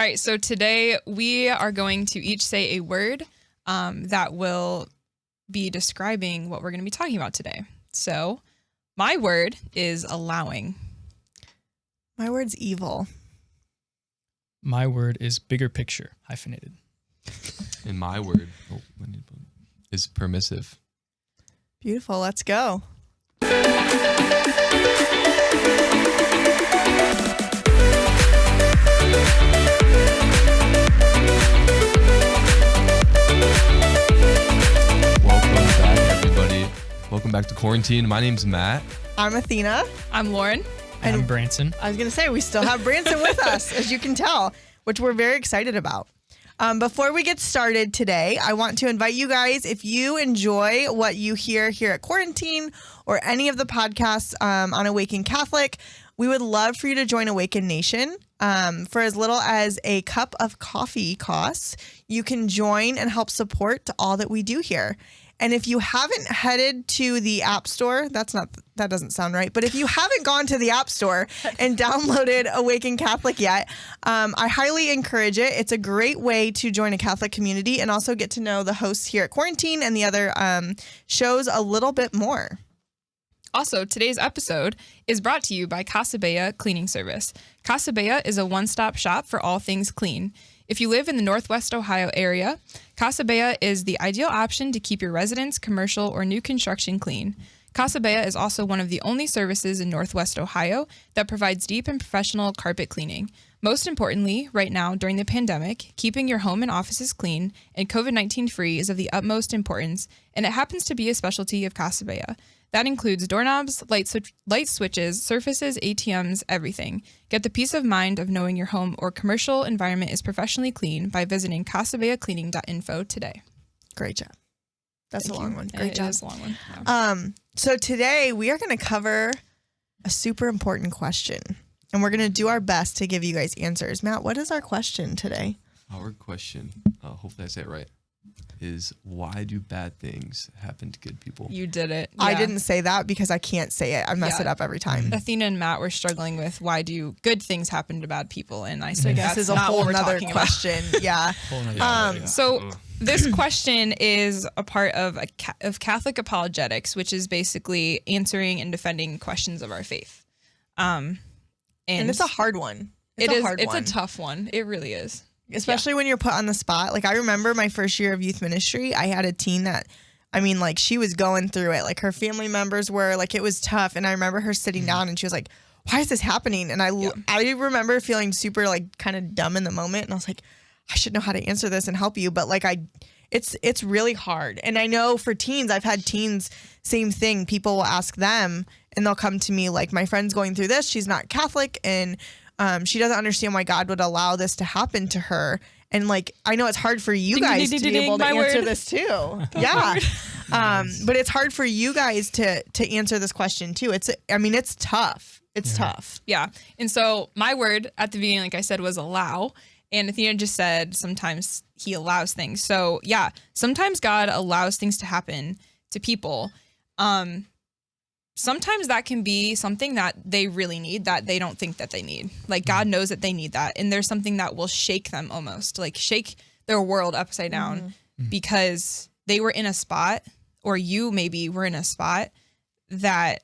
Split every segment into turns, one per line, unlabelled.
All right, so today we are going to each say a word that will be describing what we're going to be talking about today. So my word is allowing.
My word's evil.
My word is bigger picture, hyphenated.
And my word is permissive.
Beautiful. Let's go.
Welcome back to QuaranTEEN. My name's Matt.
I'm Athena.
I'm Lauren.
And I'm Branson.
I was going to say, we still have Branson with us, as you can tell, which we're very excited about. Before we get started today, I want to invite you guys, if you enjoy what you hear here at QuaranTEEN or any of the podcasts on AWAKEN Catholic, we would love for you to join AWAKEN Nation. For as little as a cup of coffee costs, you can join and help support all that we do here. And if you haven't headed to the App Store, that doesn't sound right. But if you haven't gone to the App Store and downloaded AWAKEN Catholic yet, I highly encourage it. It's a great way to join a Catholic community and also get to know the hosts here at QuaranTEEN and the other shows a little bit more.
Also, today's episode is brought to you by Casa Bella Cleaning Service. Casa Bella is a one-stop shop for all things clean. If you live in the Northwest Ohio area, Casa Bella is the ideal option to keep your residence, commercial, or new construction clean. Casa Bella is also one of the only services in Northwest Ohio that provides deep and professional carpet cleaning. Most importantly, right now during the pandemic, keeping your home and offices clean and COVID-19 free is of the utmost importance, and it happens to be a specialty of Casa Bella. That includes doorknobs, light switches, surfaces, ATMs, everything. Get the peace of mind of knowing your home or commercial environment is professionally clean by visiting casabellacleaning.info today.
Great job. That's
Thank
a long
you.
one. Great job.
It is a long one. Yeah.
So today we are going to cover a super important question, and we're going to do our best to give you guys answers. Matt, what is our question today?
Our question, hopefully I say it right, is why do bad things happen to good people?
You did it.
I
Yeah.
didn't say that because I can't say it. I mess it up every time.
Athena and Matt were struggling with why do good things happen to bad people, and I said
This
that's
is a
not
whole
what we're
nother
talking
question. Yeah.
So this question is a part of of Catholic apologetics, which is basically answering and defending questions of our faith. And
it's a hard one.
It's
one.
a tough one. It really is.
Especially when you're put on the spot. Like, I remember my first year of youth ministry, I had a teen that, she was going through it. Like, her family members were, like, it was tough. And I remember her sitting down and she was like, why is this happening? And I remember feeling super, like, kind of dumb in the moment. And I was like, I should know how to answer this and help you. But, like, it's really hard. And I know for teens, I've had teens, same thing. People will ask them and they'll come to me like, my friend's going through this. She's not Catholic. And she doesn't understand why God would allow this to happen to her. And like, I know it's hard for you guys to be able to answer this too. Yeah. But it's hard for you guys to answer this question too. It's tough. It's tough.
Yeah. And so my word at the beginning, like I said, was allow. And Athena just said sometimes he allows things. So yeah, sometimes God allows things to happen to people. Sometimes that can be something that they really need that they don't think that they need. Like God knows that they need that. And there's something that will shake them almost, like shake their world upside down because they were in a spot, or you maybe were in a spot that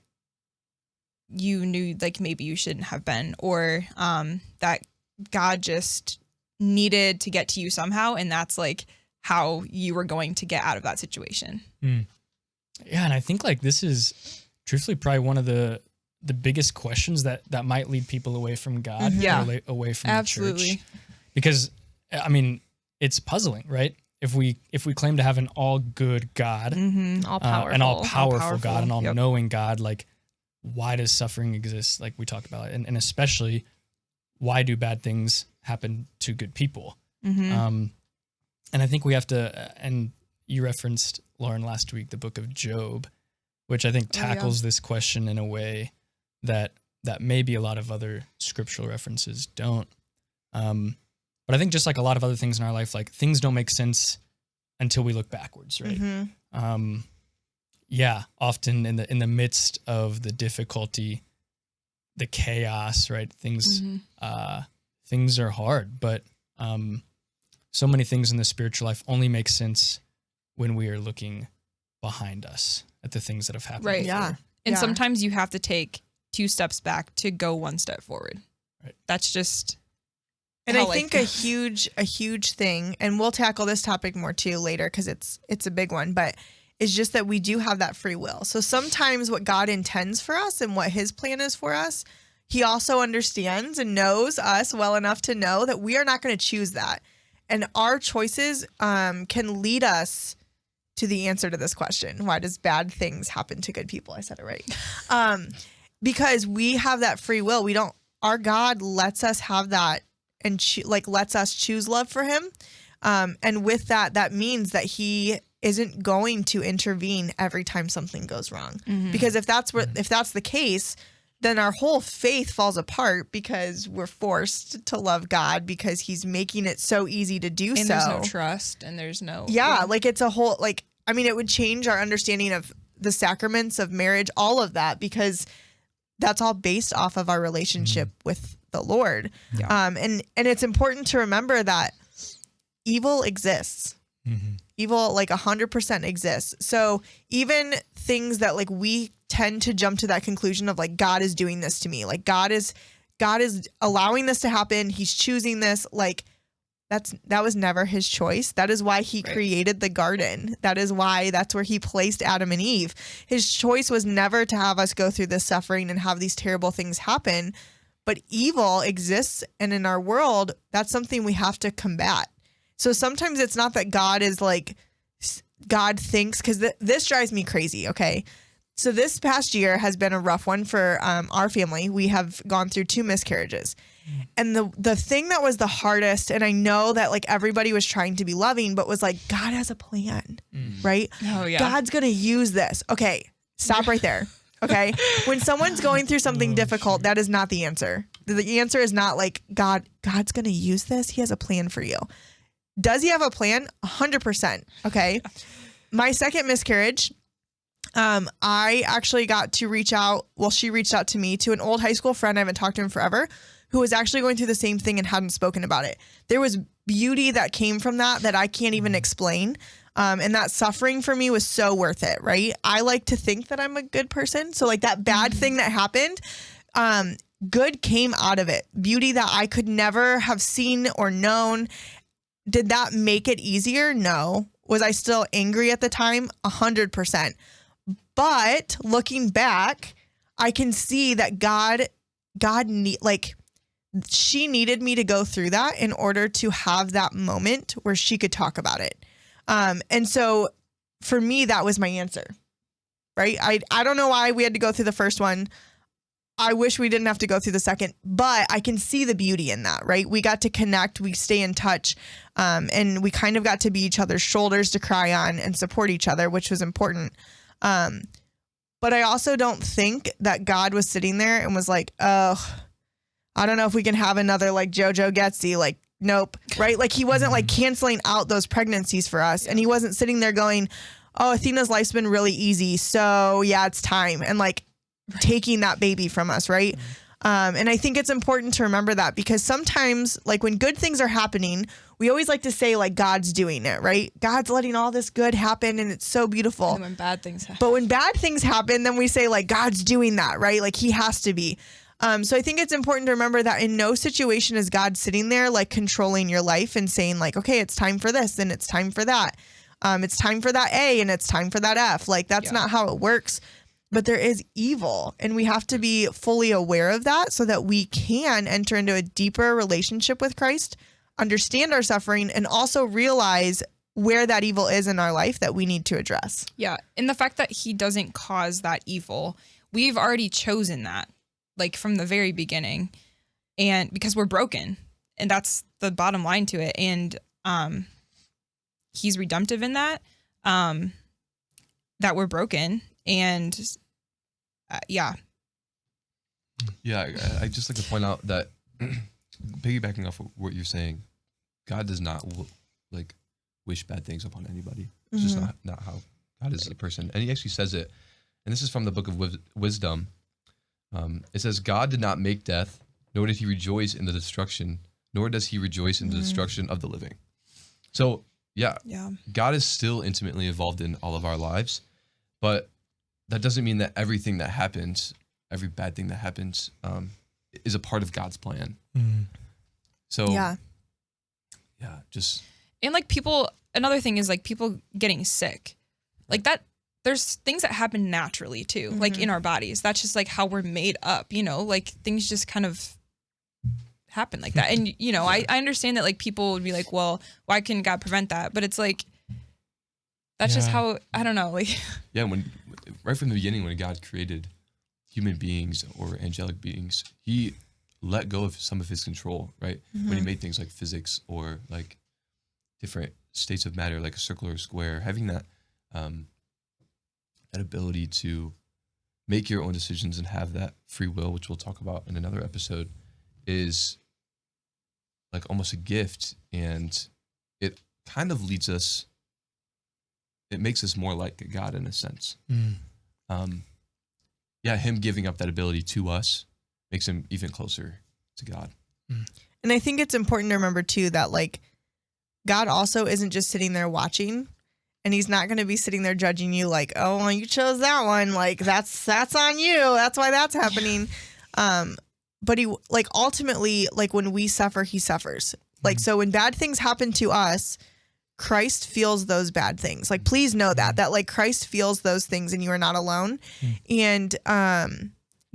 you knew like maybe you shouldn't have been, or that God just needed to get to you somehow. And that's like how you were going to get out of that situation.
Yeah. And I think like this is truthfully probably one of the biggest questions that might lead people away from God, away from the church. Because it's puzzling, right? If we claim to have an all good God,
All powerful,
an all powerful God, an all
Yep.
knowing God, like why does suffering exist? Like we talked about, and especially why do bad things happen to good people? And I think we have to, and you referenced, Lauren, last week, the book of Job, which I think tackles this question in a way that maybe a lot of other scriptural references don't. But I think just like a lot of other things in our life, like things don't make sense until we look backwards, right? Often in the midst of the difficulty, the chaos, right? Things are hard, but So many things in the spiritual life only make sense when we are looking behind us at the things that have happened.
Right.
Yeah.
And
Yeah.
sometimes you have to take 2 steps back to go 1 step forward.
Right.
That's just
And
how
I
life
think
goes.
a huge thing, and we'll tackle this topic more too later because it's a big one, but it's just that we do have that free will. So sometimes what God intends for us and what his plan is for us, he also understands and knows us well enough to know that we are not going to choose that. And our choices can lead us to the answer to this question. Why does bad things happen to good people? I said it right. Because we have that free will. Our God lets us have that and lets us choose love for him. And with that means that he isn't going to intervene every time something goes wrong. Because if that's the case, then our whole faith falls apart because we're forced to love God because he's making it so easy to do
and
so.
there's no trust and there's no
Yeah, like it's a whole it would change our understanding of the sacraments of marriage, all of that, because that's all based off of our relationship with the Lord.
Yeah.
And it's important to remember that evil exists. Evil 100% exists. So even things that we tend to jump to that conclusion of God is doing this to me. God is allowing this to happen. He's choosing this. That was never his choice. That is why he created the garden. That's where he placed Adam and Eve. His choice was never to have us go through this suffering and have these terrible things happen. But evil exists, and in our world, that's something we have to combat. So sometimes it's not that God is God thinks, because this drives me crazy, okay? So this past year has been a rough one for our family. We have gone through 2 miscarriages. And the thing that was the hardest, and I know that everybody was trying to be loving, but was God has a plan, right?
Oh, yeah.
God's going to use this. Okay, stop right there. Okay. When someone's going through something difficult, that is not the answer. The answer is not God's going to use this. He has a plan for you. Does he have a plan? 100%. Okay. My second miscarriage, I actually got to reach out. Well, she reached out to me, to an old high school friend. I haven't talked to him forever, who was actually going through the same thing and hadn't spoken about it. There was beauty that came from that I can't even explain. And that suffering for me was so worth it, right? I like to think that I'm a good person. So that bad thing that happened, good came out of it. Beauty that I could never have seen or known. Did that make it easier? No. Was I still angry at the time? 100%. But looking back, I can see that she needed me to go through that in order to have that moment where she could talk about it. And so for me, that was my answer, right? I don't know why we had to go through the first one. I wish we didn't have to go through the second, but I can see the beauty in that, right? We got to connect, we stay in touch, and we kind of got to be each other's shoulders to cry on and support each other, which was important. But I also don't think that God was sitting there and was oh, I don't know if we can have another JoJo Getsy, nope, right? He wasn't canceling out those pregnancies for us. And he wasn't sitting there going, oh, Athena's life's been really easy, so yeah, it's time. And taking that baby from us, right? And I think it's important to remember that, because sometimes when good things are happening, we always like to say God's doing it, right? God's letting all this good happen and it's so beautiful.
And when bad things happen.
But when bad things happen, then we say God's doing that, right? He has to be. So I think it's important to remember that in no situation is God sitting there controlling your life and saying okay, it's time for this and it's time for that. It's time for that A and it's time for that F. That's not how it works. But there is evil, and we have to be fully aware of that so that we can enter into a deeper relationship with Christ, understand our suffering, and also realize where that evil is in our life that we need to address.
Yeah. And the fact that he doesn't cause that evil, we've already chosen that, from the very beginning, and because we're broken, and that's the bottom line to it. And he's redemptive in that we're broken. And yeah.
I just like to point out that piggybacking off of what you're saying, God does not wish bad things upon anybody. It's just not how God is a person. And he actually says it, and this is from the book of Wisdom. It says, God did not make death, nor did he rejoice in the destruction nor does he rejoice in the destruction of the living. So, yeah, God is still intimately involved in all of our lives, but that doesn't mean that everything that happens, every bad thing that happens, is a part of God's plan. So, just.
And like people, another thing is like people getting sick. Like that, there's things that happen naturally too, like in our bodies. That's just like how we're made up, you know, like things just kind of happen like that. And, you know, I understand that like people would be like, well, why can God prevent that? But it's like, that's just how, I don't know. Like,
right from the beginning, when God created human beings or angelic beings, he let go of some of his control, right? When he made things like physics or like different states of matter, like a circle or a square, having that, that ability to make your own decisions and have that free will, which we'll talk about in another episode, is like almost a gift. And it kind of leads us, it makes us more like God in a sense. Him giving up that ability to us makes him even closer to God.
And I think it's important to remember too that like God also isn't just sitting there watching, and he's not going to be sitting there judging you like, oh, well, you chose that one. Like that's on you. That's why that's happening. But he like ultimately, like when we suffer, he suffers. Like, so when bad things happen to us, Christ feels those bad things. Like, please know that like Christ feels those things and you are not alone. And,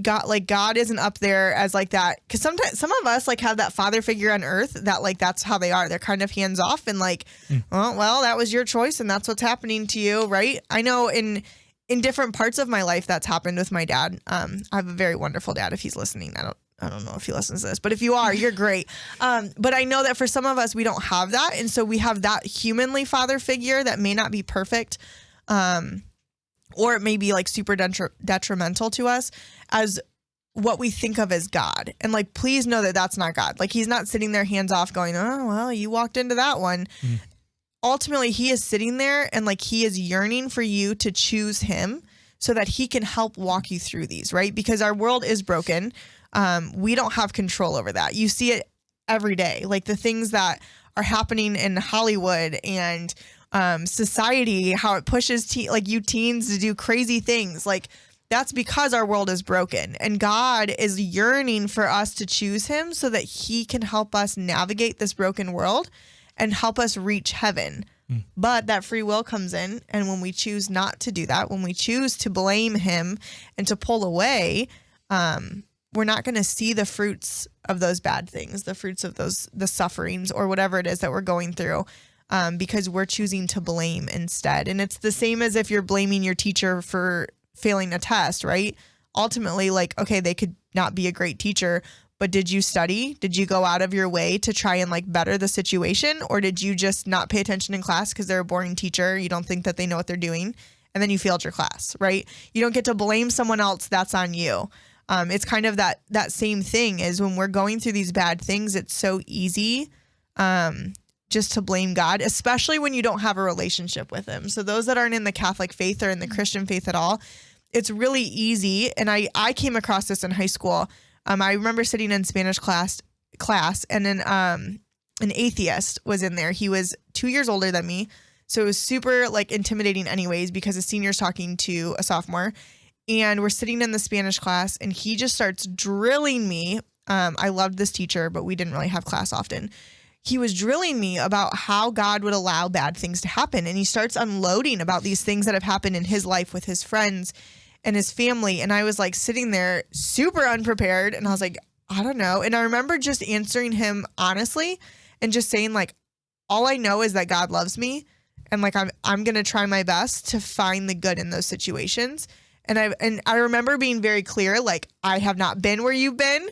God isn't up there as like that. Cause sometimes some of us like have that father figure on earth that like, that's how they are. They're kind of hands off and like, oh, well, that was your choice and that's what's happening to you. Right. I know in different parts of my life that's happened with my dad. I have a very wonderful dad. If he's listening, I don't know if he listens to this, but if you are, you're great. But I know that for some of us, we don't have that. And so we have that humanly father figure that may not be perfect. Or it may be like super detrimental to us as what we think of as God. And like, please know that that's not God. Like he's not sitting there hands off going, oh, well, you walked into that one. Ultimately, he is sitting there and like, he is yearning for you to choose him so that he can help walk you through these, right? Because our world is broken. We don't have control over that. You see it every day. Like the things that are happening in Hollywood and society, how it pushes you teens to do crazy things. Like that's because our world is broken and God is yearning for us to choose him so that he can help us navigate this broken world and help us reach heaven. But that free will comes in. And when we choose not to do that, when we choose to blame him and to pull away, we're not going to see the fruits of those bad things, the fruits of the sufferings or whatever it is that we're going through. Because we're choosing to blame instead. And it's the same as if you're blaming your teacher for failing a test, right? Ultimately, like, okay, they could not be a great teacher, but did you study? Did you go out of your way to try and like better the situation? Or did you just not pay attention in class because they're a boring teacher? You don't think that they know what they're doing. And then you failed your class, right? You don't get to blame someone else. That's on you. It's kind of that same thing is when we're going through these bad things, it's so easy, just to blame God, especially when you don't have a relationship with him. So those that aren't in the Catholic faith or in the Christian faith at all, it's really easy. And I came across this in high school. I remember sitting in Spanish class and then an atheist was in there. He was 2 years older than me. So it was super like intimidating anyways, because a senior's talking to a sophomore and we're sitting in the Spanish class and he just starts drilling me. I loved this teacher, but we didn't really have class often. He was drilling me about how God would allow bad things to happen. And he starts unloading about these things that have happened in his life with his friends and his family. And I was like sitting there super unprepared. And I was like, I don't know. And I remember just answering him honestly and just saying like, all I know is that God loves me. And like, I'm going to try my best to find the good in those situations. And I remember being very clear, like I have not been where you've been.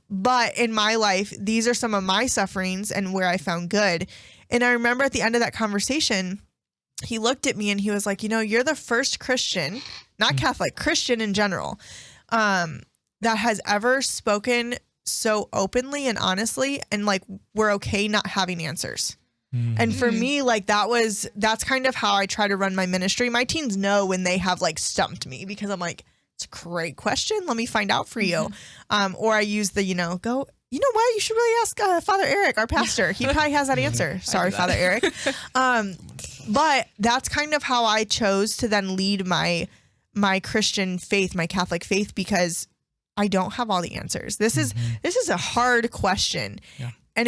But in my life, these are some of my sufferings and where I found good. And I remember at the end of that conversation, he looked at me and he was like, you know, you're the first Christian, not Catholic, Christian in general, that has ever spoken so openly and honestly. And like, we're okay not having answers. And for me, like that's kind of how I try to run my ministry. My teens know when they have like stumped me because I'm like, it's a great question. Let me find out for you. Or I use the, go you know what? You should really ask Father Eric, our pastor. He probably has that answer. Sorry, Father Eric. But that's kind of how I chose to then lead my Christian faith, my Catholic faith, because I don't have all the answers. This is a hard question.
Yeah.
And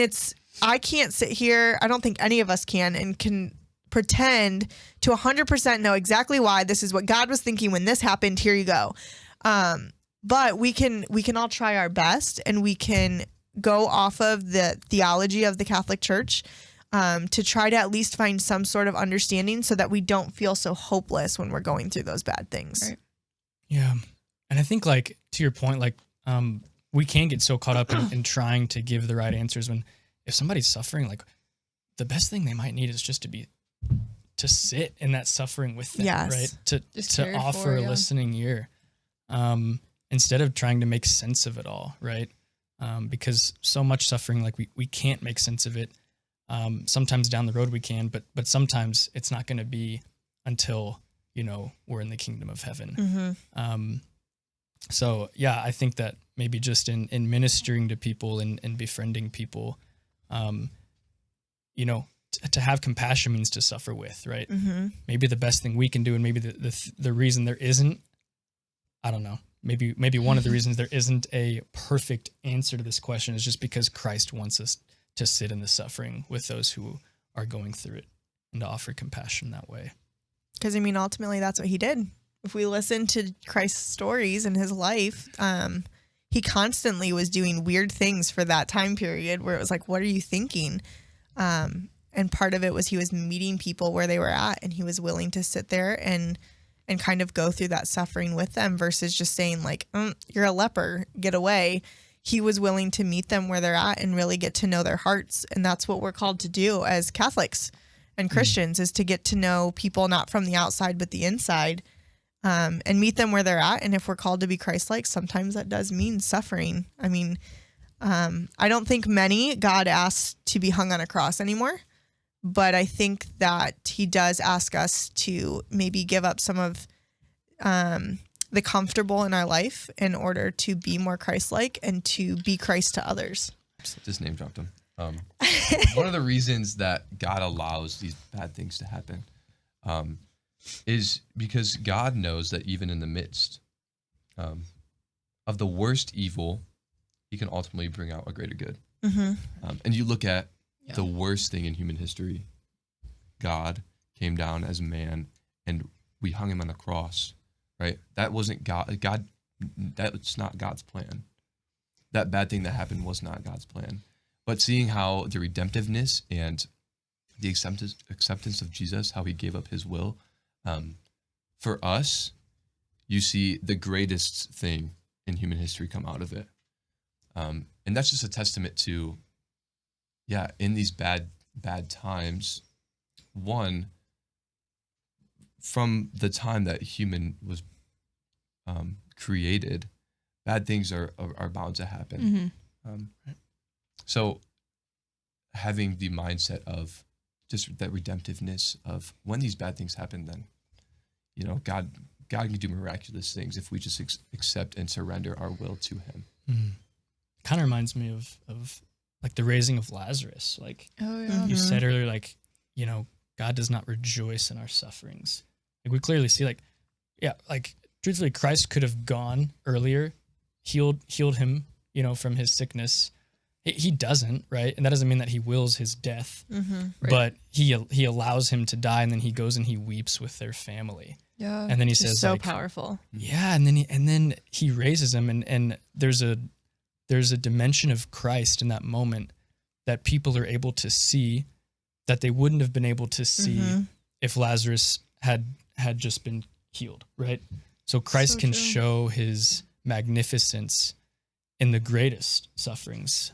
I can't sit here, I don't think any of us can pretend to 100% know exactly why this is what God was thinking when this happened. Here you go. But we can all try our best, and we can go off of the theology of the Catholic Church to try to at least find some sort of understanding so that we don't feel so hopeless when we're going through those bad things.
Right.
Yeah. And I think, like, to your point, like, we can get so caught up in trying to give the right answers when if somebody's suffering, like, the best thing they might need is just to sit in that suffering with them,
Yes.
right? To offer a listening ear. Instead of trying to make sense of it all, right? Because so much suffering, like we can't make sense of it. Sometimes down the road we can, but sometimes it's not going to be until, we're in the kingdom of heaven. So yeah, I think that maybe just in ministering to people and befriending people, to have compassion means to suffer with, right? Maybe the best thing we can do, and maybe the reason there isn't, I don't know, maybe one of the reasons there isn't a perfect answer to this question is just because Christ wants us to sit in the suffering with those who are going through it and to offer compassion that way.
Because, ultimately that's what he did. If we listen to Christ's stories in his life, he constantly was doing weird things for that time period where it was like, what are you thinking? And part of it was he was meeting people where they were at, and he was willing to sit there and kind of go through that suffering with them versus just saying like, you're a leper, get away. He was willing to meet them where they're at and really get to know their hearts. And that's what we're called to do as Catholics and Christians is to get to know people, not from the outside, but the inside, and meet them where they're at. And if we're called to be Christ-like, sometimes that does mean suffering. I don't think many God asks to be hung on a cross anymore. But I think that he does ask us to maybe give up some of the comfortable in our life in order to be more Christ-like and to be Christ to others.
Just name dropped him. One of the reasons that God allows these bad things to happen is because God knows that even in the midst of the worst evil, he can ultimately bring out a greater good. And you look at the worst thing in human history, God came down as a man and we hung him on a cross, right? That wasn't God. That's not God's plan. That bad thing that happened was not God's plan. But seeing how the redemptiveness and the acceptance of Jesus, how he gave up his will, for us, you see the greatest thing in human history come out of it. And that's just a testament to, in these bad times, one, from the time that human was created, bad things are bound to happen. So having the mindset of just that redemptiveness of when these bad things happen, then, God can do miraculous things if we just accept and surrender our will to him.
Kind of reminds me of like the raising of Lazarus. Like you said earlier, like, God does not rejoice in our sufferings. Like we clearly see, like truthfully, Christ could have gone earlier, healed him, from his sickness. He doesn't, right? And that doesn't mean that he wills his death,
Right.
but he allows him to die, and then he goes and he weeps with their family.
Yeah.
And then he
It's
says,
so
like,
powerful.
yeah, and then he raises him, and there's a dimension of Christ in that moment that people are able to see that they wouldn't have been able to see if Lazarus had just been healed, right? So Christ
So
can
true.
show his magnificence in the greatest sufferings.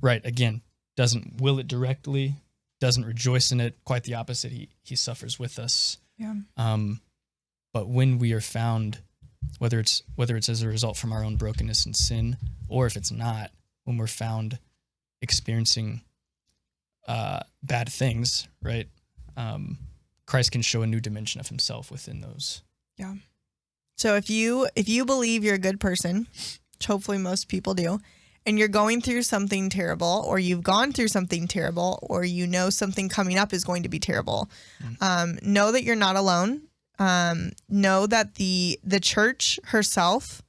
Right, again, doesn't will it directly, doesn't rejoice in it, quite the opposite. He suffers with us.
Yeah.
But when we are found, whether it's as a result from our own brokenness and sin, or if it's not, when we're found experiencing bad things, right? Christ can show a new dimension of himself within those.
Yeah.
So if you believe you're a good person, which hopefully most people do, and you're going through something terrible, or you've gone through something terrible, or you know something coming up is going to be terrible, know that you're not alone. Know that the church herself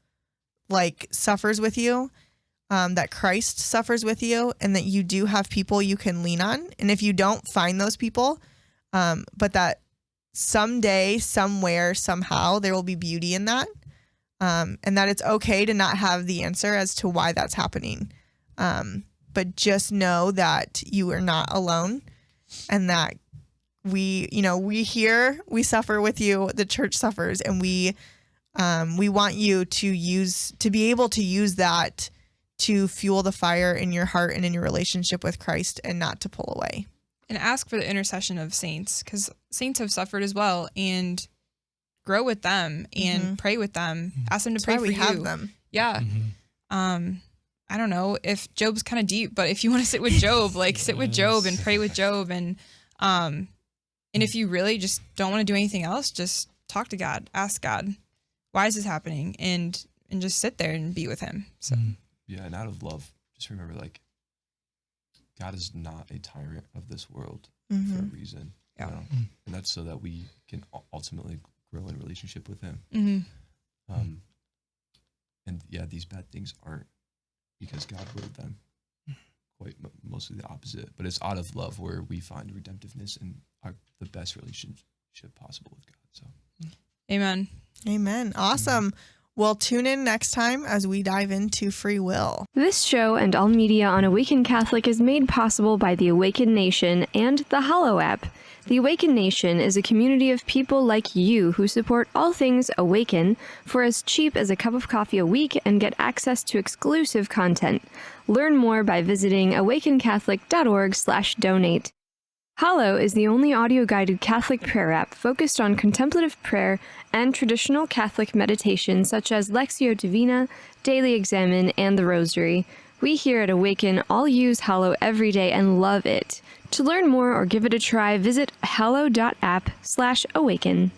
like suffers with you, that Christ suffers with you, and that you do have people you can lean on. And if you don't find those people, but that someday, somewhere, somehow there will be beauty in that. And that it's okay to not have the answer as to why that's happening. But just know that you are not alone, and that we suffer with you, the church suffers, and we want you to be able to use that to fuel the fire in your heart and in your relationship with Christ, and not to pull away.
And ask for the intercession of saints, because saints have suffered as well, and grow with them and pray with them. Ask them to pray for you.
Have them.
Yeah. I don't know if Job's kind of deep, but if you want to sit with Job, like sit with Job and pray with Job. And if you really just don't want to do anything else, just talk to God, ask God, why is this happening? And just sit there and be with him. So
yeah. And out of love, just remember, like, God is not a tyrant of this world for a reason.
Yeah.
You know? And that's so that we can ultimately grow in relationship with him. And yeah, these bad things aren't because God willed them. Quite mostly the opposite. But it's out of love where we find redemptiveness and the best relationship possible with God. So,
amen.
Amen. Awesome. Well, tune in next time as we dive into free will.
This show and all media on Awaken Catholic is made possible by the Awaken Nation and the Hallow app. The Awaken Nation is a community of people like you who support all things Awaken for as cheap as a cup of coffee a week and get access to exclusive content. Learn more by visiting awakencatholic.org/donate. Hallow is the only audio-guided Catholic prayer app focused on contemplative prayer and traditional Catholic meditation such as Lectio Divina, Daily Examen, and the Rosary. We here at Awaken all use Hallow every day and love it. To learn more or give it a try, visit hallow.app/awaken.